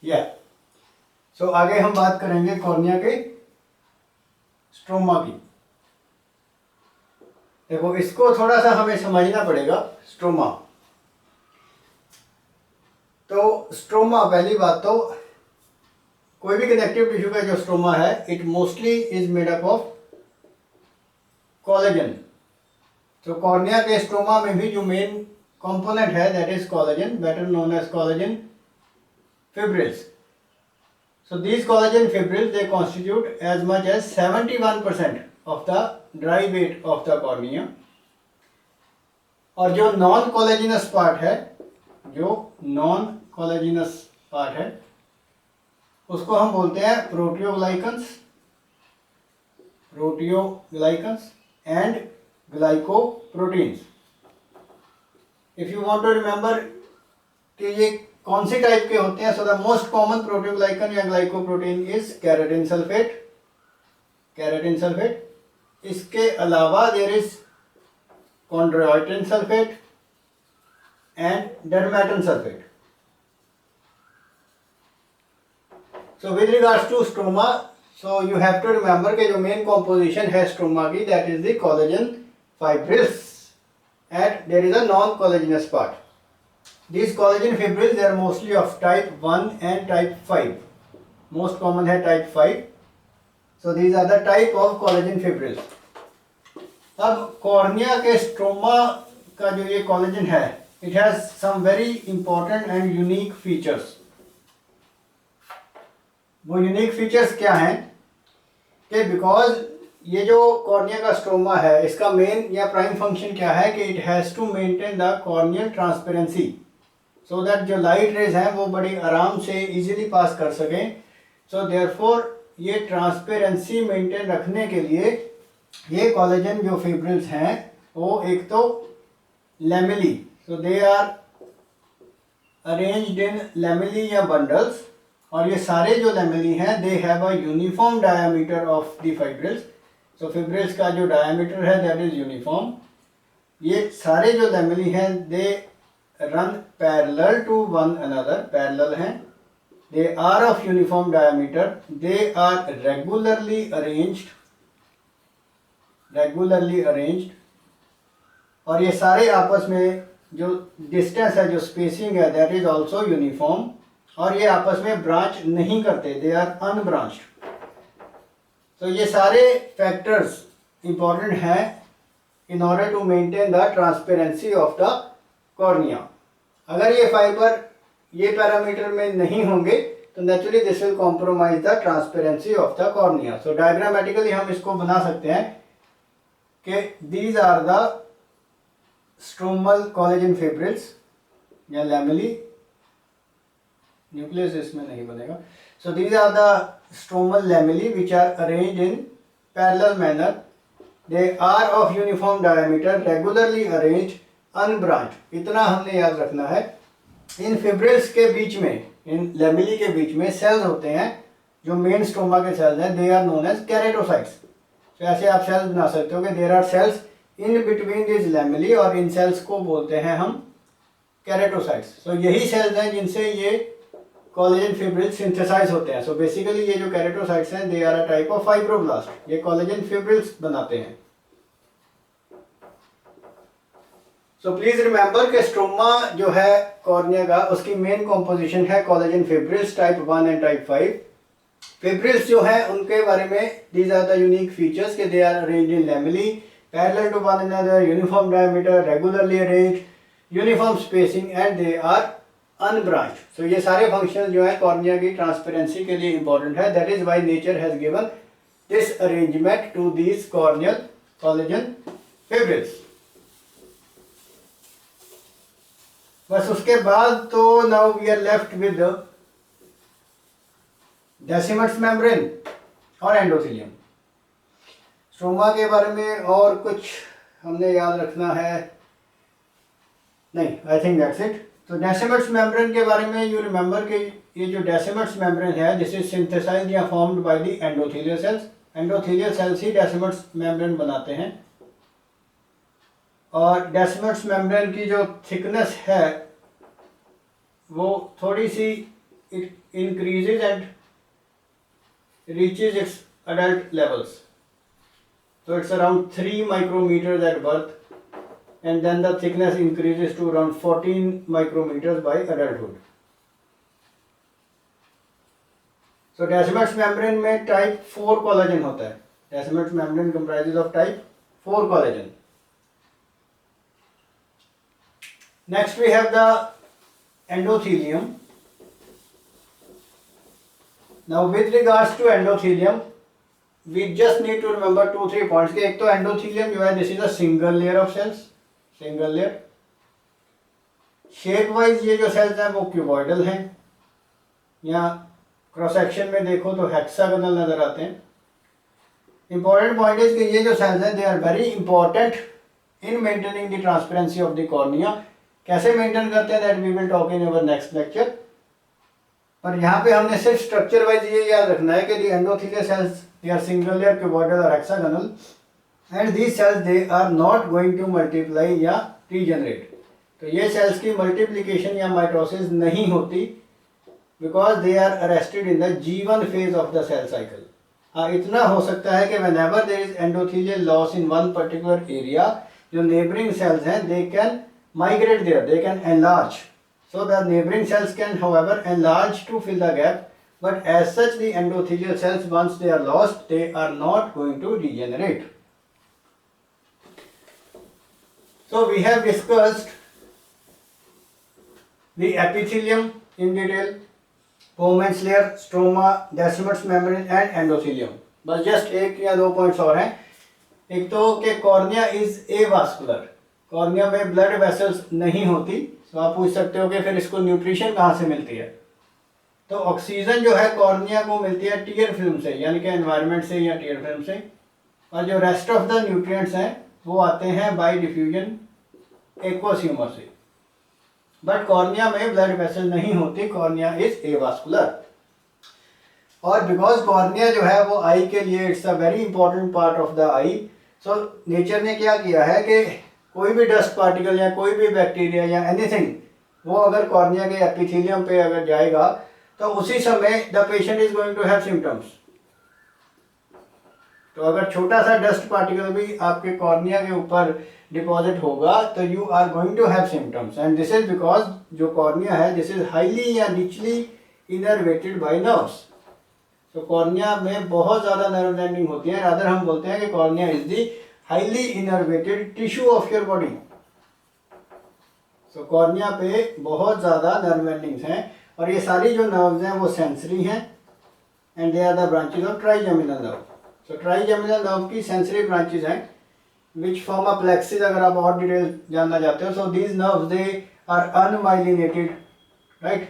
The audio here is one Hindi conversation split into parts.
या सो आगे हम बात करेंगे कॉर्निया के स्ट्रोमा की। देखो इसको थोड़ा सा हमें समझना पड़ेगा। स्ट्रोमा तो स्ट्रोमा, पहली बात तो कोई भी कनेक्टिव टिश्यू का जो स्ट्रोमा है it mostly is made up of collagen. तो कॉर्निया के स्ट्रोमा में भी जो मेन कंपोनेंट है that is collagen, better known as collagen fibrils. So these collagen fibrils they constitute as much as 71% of the dry weight of the cornea. और जो नॉन कोलेजिनस पार्ट है, जो नॉन कोलेजिनस पार्ट है उसको हम बोलते हैं proteoglycans, proteoglycans and glycoproteins. If you want to remember कि ये कौन सी टाइप के होते हैं, so the most common proteoglycan या glycoprotein is keratin sulphate, keratin sulphate. इसके अलावा there is chondroitin sulphate and dermatan sulphate. So with regards to stroma, so you have to remember कि जो मेन कॉम्पोजिशन है स्ट्रोमा की that is the collagen fibrils and there is a non कोलेजिनस part. These collagen fibrils they are mostly of type 1 and type 5. Most common है type 5. So these are the type of collagen fibrils. अब कॉर्निया के स्ट्रोमा का जो ये कोलेजन है it has some very important and unique features. वो unique features क्या हैं कि because ये जो कॉर्निया का स्ट्रोमा है इसका मेन या प्राइम फंक्शन क्या है कि it has to maintain the corneal transparency. So that जो लाइट रेज हैं वो बड़ी आराम से इजीली पास कर सकें। सो देयरफॉर ये ट्रांसपेरेंसी मेंटेन रखने के लिए ये कोलेजन जो फिब्रिल्स हैं वो एक तो lamellae, so they are arranged in lamellae या बंडल्स, और ये सारे जो लैमेली हैं they have a uniform diameter of the fibrils. So fibrils का जो डायामीटर है दैट इज यूनिफॉर्म। ये सारे जो लैमेली हैं दे run parallel to one another, parallel हैं, they are of uniform diameter, they are regularly arranged, और ये सारे आपस में जो डिस्टेंस है, जो स्पेसिंग है दैट इज ऑल्सो यूनिफॉर्म, और ये आपस में ब्रांच नहीं करते, दे आर अनब्रांच्ड। तो ये सारे फैक्टर्स इंपॉर्टेंट हैं in order to maintain the transparency of the cornea. अगर ये फाइबर ये पैरामीटर में नहीं होंगे तो naturally this will compromise the transparency of the cornea. So diagrammatically हम इसको बना सकते हैं कि these are the stromal collagen fibrils या लैमेली, न्यूक्लियस इसमें नहीं बनेगा। So these are the stromal lamellae which are arranged in parallel manner, they are of uniform diameter, regularly arranged, unbranch. इतना हमने याद रखना है। इन फिब्रिल्स के बीच में, इन लैमेली के बीच में सेल्स होते हैं जो मेन स्ट्रोमा के सेल्स हैं, they are known as keratocytes. तो ऐसे आप सेल्स बना सकते हो कि there are cells in between this lamellae, और इन सेल्स को बोलते हैं हम केरेटोसाइट्स। सो यही सेल्स हैं जिनसे ये कोलेजन फिब्रिल सिंथेसाइज होते हैं। सो बेसिकली ये जो केरेटोसाइट्स हैं they are a type of fibroblast, ये कोलेजन फिब्रिल्स बनाते हैं। सो प्लीज रिमेंबर कि स्ट्रोमा जो है कॉर्निया का उसकी मेन कॉम्पोजिशन है collagen fibrils type 1 and type 5। Fibrils जो है उनके बारे में these are the unique features कि they are arranged in lamellae, parallel to one another, uniform diameter, regularly arranged, uniform spacing and they are unbranched. So ये सारे फंक्शन जो है कॉर्निया की ट्रांसपेरेंसी के लिए इंपॉर्टेंट है। That is why nature has given this arrangement to these corneal collagen fibrils. बस उसके बाद तो now we are left with Descemet's membrane और एंडोथेलियम। स्ट्रोमा के बारे में और कुछ हमने याद रखना है नहीं, आई थिंक दैट्स इट। तो डेसिमस मेम्ब्रेन के बारे में यू रिमेंबर कि ये जो डेसिमस मेम्ब्रेन है दिस इज सिंथेसाइज्ड या formed by the endothelial cells. Endothelial cells ही डेसिमस मेम्ब्रेन बनाते हैं, और डेसिमस मेम्ब्रेन की जो थिकनेस है वो थोड़ी सी it increases and reaches its adult levels. So it's around 3 micrometers at birth, and then the thickness increases to around 14 micrometers by adulthood. So Descemet's membrane में type 4 collagen होता है. Descemet's membrane comprises of type 4 collagen. Next we have the endothelium. Now with regards to endothelium, we just need to remember 2-3 points. कि एक तो endothelium जो है, this is a single layer of cells, single layer. Shape wise ये जो सेल्स हैं वो क्यूबॉइडल हैं, या क्रॉस सेक्शन में देखो तो हेक्सागोनल नजर आते हैं. इंपॉर्टेंट पॉइंट इज कि ये जो सेल्स हैं they are very important in maintaining the transparency of the cornea. कैसे मेंटेन करते हैं that we will talk in our next lecture. पर यहाँ पे हमने सिर्फ स्ट्रक्चर वाइज ये याद रखना है कि the endothelial cells they are single layer, cuboidal और hexagonal, and these cells they are not going to multiply या रीजनरेट. तो ये सेल्स की मल्टीप्लिकेशन या माइटोसिस नहीं होती because they are arrested in the G1 phase of the cell cycle. हाँ, इतना हो सकता है कि whenever there is endothelial loss in one particular area, जो neighboring cells हैं they can migrate there, they can enlarge. So the neighboring cells can however enlarge to fill the gap, but as such the endothelial cells once they are lost they are not going to regenerate. So we have discussed the epithelium in detail, Bowman's layer, stroma, Descemet's membrane and endothelium. बस जस्ट एक या दो पॉइंट्स और हैं. एक तो कि कॉर्निया इज एवास्कुलर, कॉर्निया में ब्लड वेसल्स नहीं होती. तो आप पूछ सकते हो कि फिर इसको न्यूट्रिशन कहाँ से मिलती है. तो ऑक्सीजन जो है कॉर्निया को मिलती है टीयर फिल्म से, यानी कि एनवायरनमेंट से या टीयर फिल्म से, और जो रेस्ट ऑफ द न्यूट्रिएंट्स हैं वो आते हैं बाय डिफ्यूजन एक्वस ह्यूमर से. बट कॉर्निया में ब्लड वेसल नहीं होती, कॉर्निया इज एवास्कुलर. और बिकॉज कॉर्निया जो है वो आई के लिए it's a very important part of the I. So nature ने क्या किया है कि कोई भी डस्ट पार्टिकल या कोई भी बैक्टीरिया या एनीथिंग वो अगर कॉर्निया के एपिथेलियम पे अगर जाएगा तो उसी समय the patient is going to have symptoms. तो अगर छोटा सा डस्ट पार्टिकल भी आपके कॉर्निया के ऊपर डिपॉजिट होगा तो you are going to have symptoms. And this is because जो कॉर्निया है दिस इज हाईली या रिचली इनर्वेटेड बाय नर्व्स. तो कॉर्निया में बहुत ज़्यादा नर्व एंडिंग होती है. रादर हम बोलते हैं कि cornea is the highly innervated tissue of your body. तो कॉर्निया पे बहुत ज़्यादा नर्व एंडिंग्स हैं, और ये सारी जो नर्व्स हैं वो सेंसरी हैं, and they are the branches of trigeminal nerve. तो ट्राइजेमिनल नर्व की सेंसरी ब्रांचेज हैं विच फॉर्म अ प्लेक्सिस. अगर आप और डिटेल जानना चाहते हो, so these nerves they are unmyelinated, right,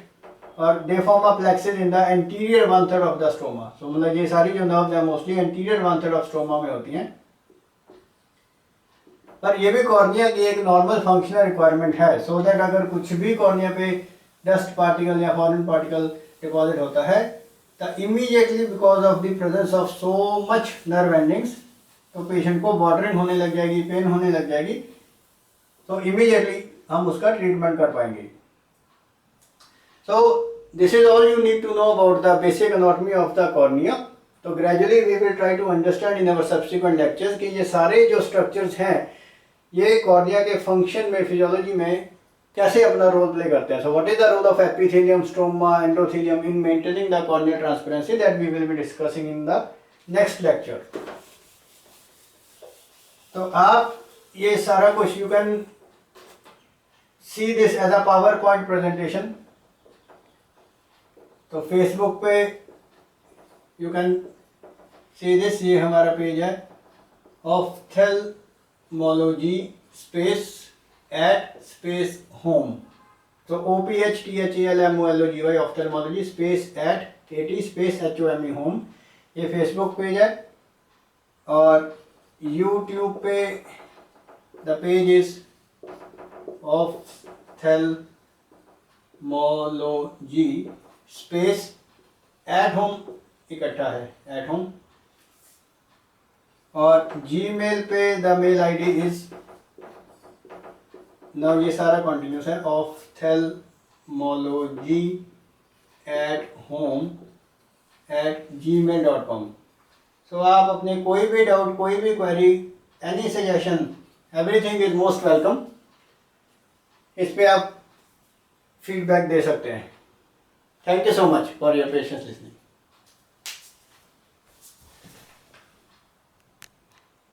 और they form a plexus in the anterior 1/3 of the stroma. So मतलब ये सारी जो नर्व्स हैं मोस्टली एंटीरियर 1/3 ऑफ स्ट्रोमा में होती हैं. पर ये भी कॉर्निया की एक नॉर्मल फंक्शनल रिक्वायरमेंट है, सो दैट अगर कुछ भी कॉर्निया पे डस्ट पार्टिकल या फॉरेन पार्टिकल डिपॉजिट होता है तो immediately because of the presence of so much nerve endings तो पेशेंट को बॉर्डरिंग होने लग जाएगी, पेन होने लग जाएगी. तो इमीडिएटली हम उसका ट्रीटमेंट कर पाएंगे. So this is all you need to know about the basic anatomy of the cornea. तो gradually we will try to understand in our subsequent lectures कि ये सारे जो structures हैं ये कॉर्निया के फंक्शन में, फिजियोलॉजी में कैसे अपना रोल प्ले करते हैं. So what is the role of epithelium, stroma, endothelium in maintaining the corneal transparency, that we will be discussing in the next lecture. तो आप ये सारा कुछ you can see this as a PowerPoint presentation. तो फेसबुक पे यू कैन सी दिस, ये हमारा पेज है ophthalmology space at space home. तो OPHTHALMOLOGY ophthalmology space at AT space HOME home, ये फेसबुक पेज है. और यूट्यूब पे the page is ophthalmology space at home, इकट्ठा है एट होम. और जीमेल पे the mail ID is, now ये सारा कॉन्टिन्यूस है, ऑफ्थेल्मोलॉजी adarshad@home@gmail.com। सो आप अपने कोई भी डाउट, कोई भी query, any suggestion, everything is most welcome. इस पे आप फीडबैक दे सकते हैं। Thank you so much for your patience listening.